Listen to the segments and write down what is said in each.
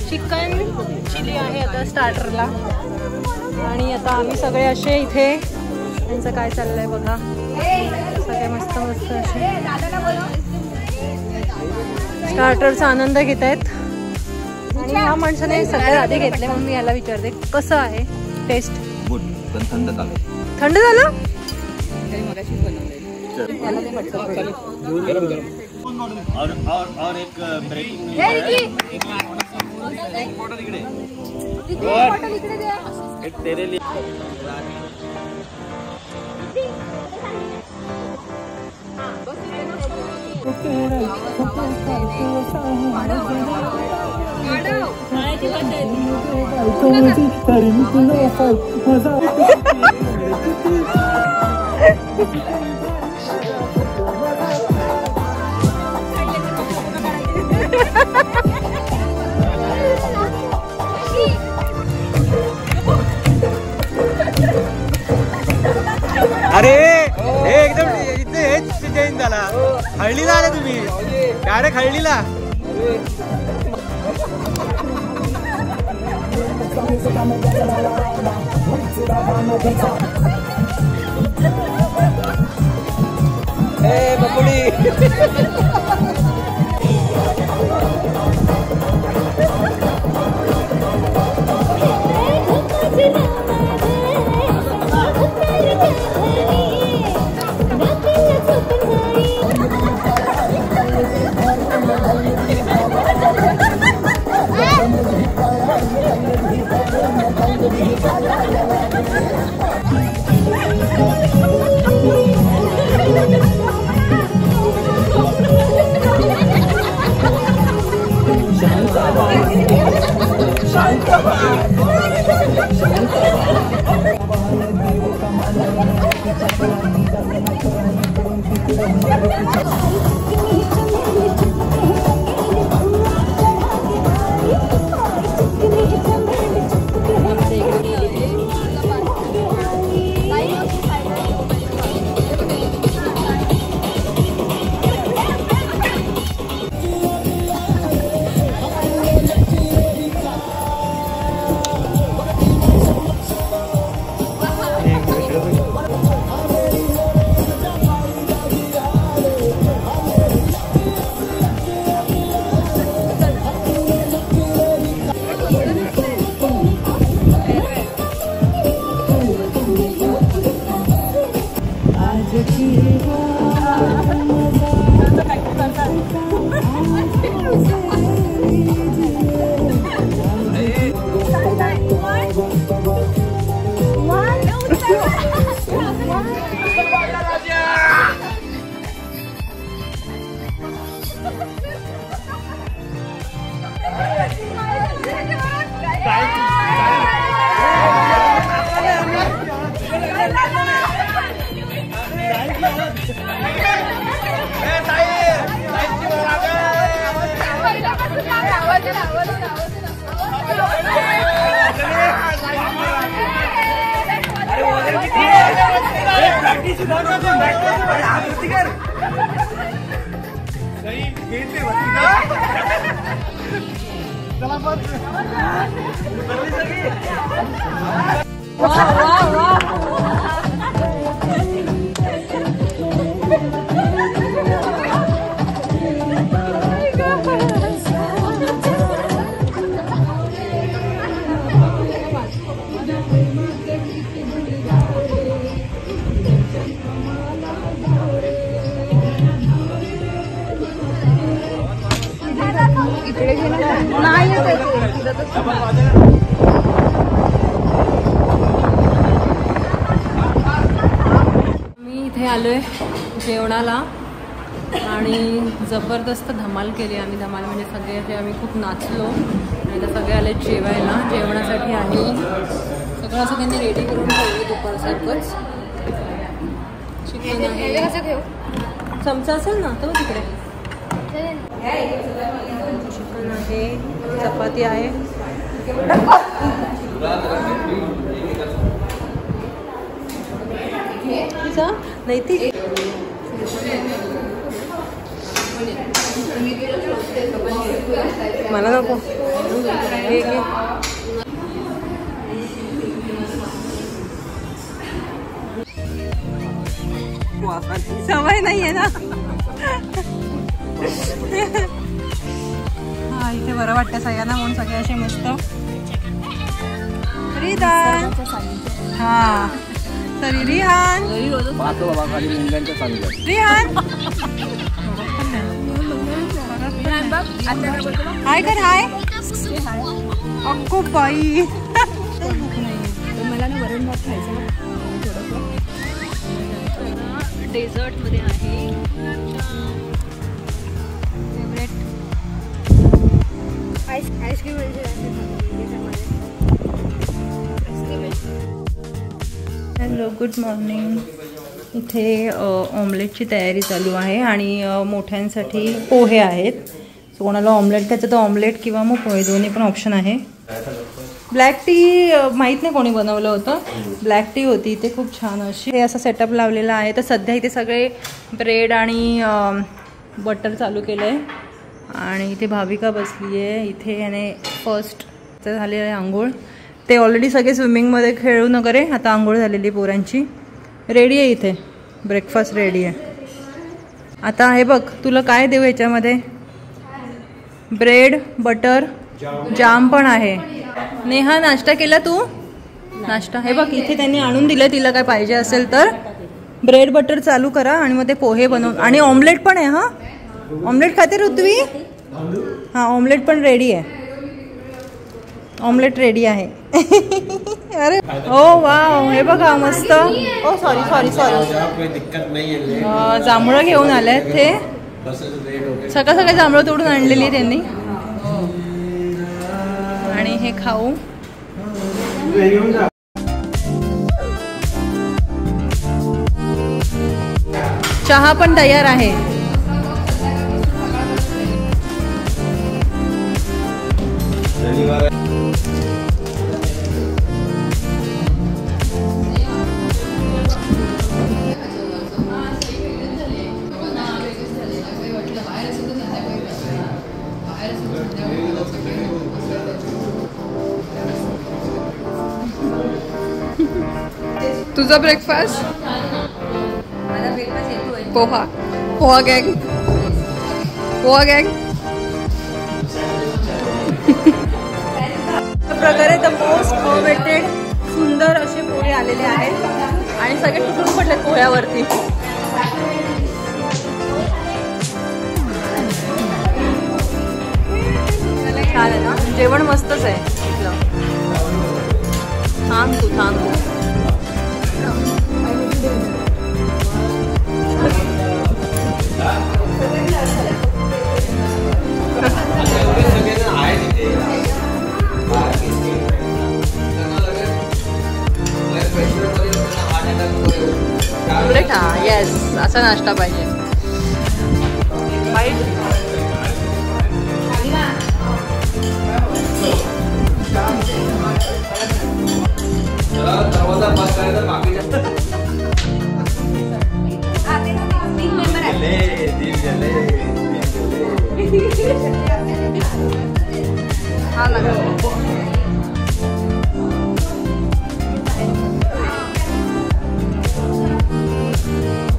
Chicken chilli आहे आता स्टार्टरला आणि आता आम्ही सगळे असे इथे त्यांचं काय चाललंय बघा सगळे मस्त मस्त असे स्टार्टरचा आनंद घेत आहेत आणि ह्या माणसाने सगळ्यात आधी घेतले म्हणून मी याला विचारते कसं आहे टेस्ट. थंड झालं थंड झालं और एक ब्रेकिंग एक तेरे लिए अरे हे एकदम इथे हेच चेंज झाला. हळदीला आले तुम्ही डायरेक्ट हळदीला. बकुडी मी इथे आलोय जेवणाला आणि जबरदस्त धमाल केली आम्ही. धमाल म्हणजे सगळे असे आम्ही खूप नाचलो. आणि तर सगळे आले जेवायला. जेवणासाठी आहे सगळं असं त्यांनी रेडी करून ठेवलं दुपारसारखंच. चिकन आहे. कसं घेऊ? चमचा असेल ना तर तिकडे. चिकन आहे, चपाती आहे. नाही ती मला नको. सवय नाहीये ना. हा इथे बरं वाटतं सगळ्यांना म्हणून सगळे असे मस्त. रिहान हा सॉरी रिहान रिहान हाय कर हाय अक्को बाई. मला ना वरण भात खायचं. डेझर्ट मध्ये आहे favourite ice cream. Hello good morning. इथे ऑमलेटची तयारी चालू आहे आणि मोठ्यांसाठी पोहे आहेत. सो कोणाला ऑमलेट खायचं तर ऑमलेट किंवा मग पोहे दोन्ही पण ऑप्शन आहे. ब्लॅक टी माहीत नाही कोणी बनवलं होतं. ब्लॅक टी होती इथे खूप छान अशी. हे असं सेटअप लावलेला आहे. तर सध्या इथे सगळे ब्रेड आणि बटर चालू केलं आहे. आणि इथे भाविका बसली आहे इथे. आणि फर्स्ट झालेलं आहे आंघोळ. ते ऑलरेडी सगळे स्विमिंगमध्ये खेळून वगैरे आता आंघोळ झालेली पोरांची. रेडी आहे इथे ब्रेकफास्ट रेडी आहे. आता हे बघ तुला काय देऊ याच्यामध्ये. ब्रेड बटर जाम पण आहे. नेहा नाश्ता केला तू? नाश्ता हे बघ इथे त्यांनी आणून दिलं. तिला काय पाहिजे असेल तर ब्रेड बटर चालू करा आणि मग ते पोहे बनवून. आणि ऑमलेट पण आहे. हा ऑमलेट खाते ऋत्वी? हा ऑमलेट पण रेडी आहे. ऑमलेट रेडी आहे. अरे ओ वाव हे बघा मस्त. ओ सॉरी सॉरी सॉरी जांभळं घेऊन आले ते. सगळं सगळे जांभळं तोडून आणलेली त्यांनी. आणि हे खाऊ. चहा पण तयार आहे. तुझा ब्रेकफास्ट? पोहा. पोहा गँग. पोहा गँग. प्रकारे द मोस्ट अवेटेड सुंदर असे पोहे आलेले आहेत. आणि सगळे तुटून पडलेत पोह्यावरती. छान आहे ना जेवण. मस्तच आहे इथलं. थांब तू थांब तू. ऑमलेट हा येस असा नाश्ता पाहिजे.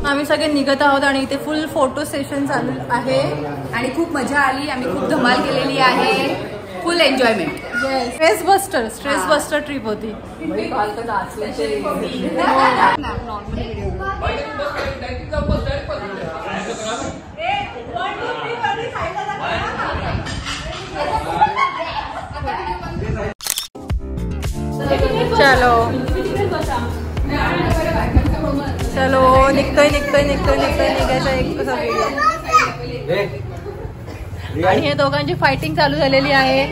आम्ही सगळे निघत आहोत आणि इथे फुल फोटो सेशन चालू आहे. आणि खूप मजा आली. आम्ही खूप धमाल केलेली आहे. Full enjoyment. Stress buster trip होती. चलो चलो निघतोय निघायचा एक कसा व्हिडिओ. आणि हे दोघांची फायटिंग चालू झालेली आहे.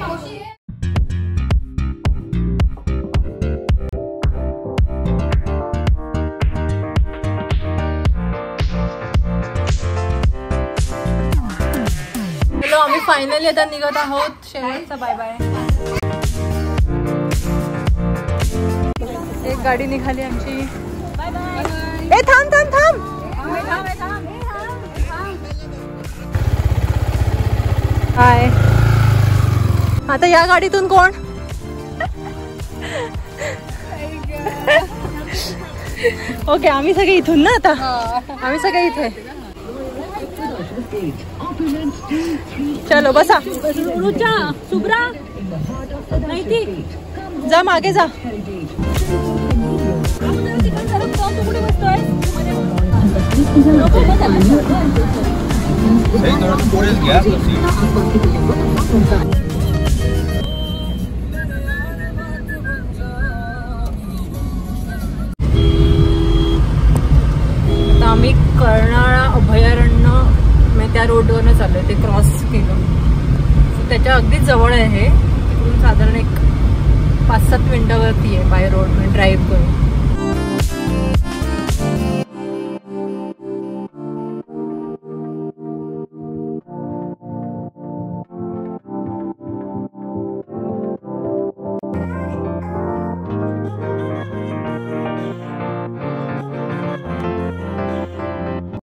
चलो आम्ही फायनली आता निघत आहोत. शेवटचा बाय बाय. एक गाडी निघाली आमची. Bye bye. ए थांब थांब थांब. हाय. आता या गाडीतून कोण? ओके आम्ही सगळे इथून ना. आता आम्ही सगळे इथे. चलो बसा. शुभ्रा जा मागे जा. आता आम्ही कर्नाळा अभयारण्य मी त्या रोडवरनं चाललोय. ते क्रॉस केलं. त्याच्या अगदीच जवळ आहे. तिकडून साधारण एक 5-7 मिनिटावरती आहे बाय रोड ड्राईव्ह करून.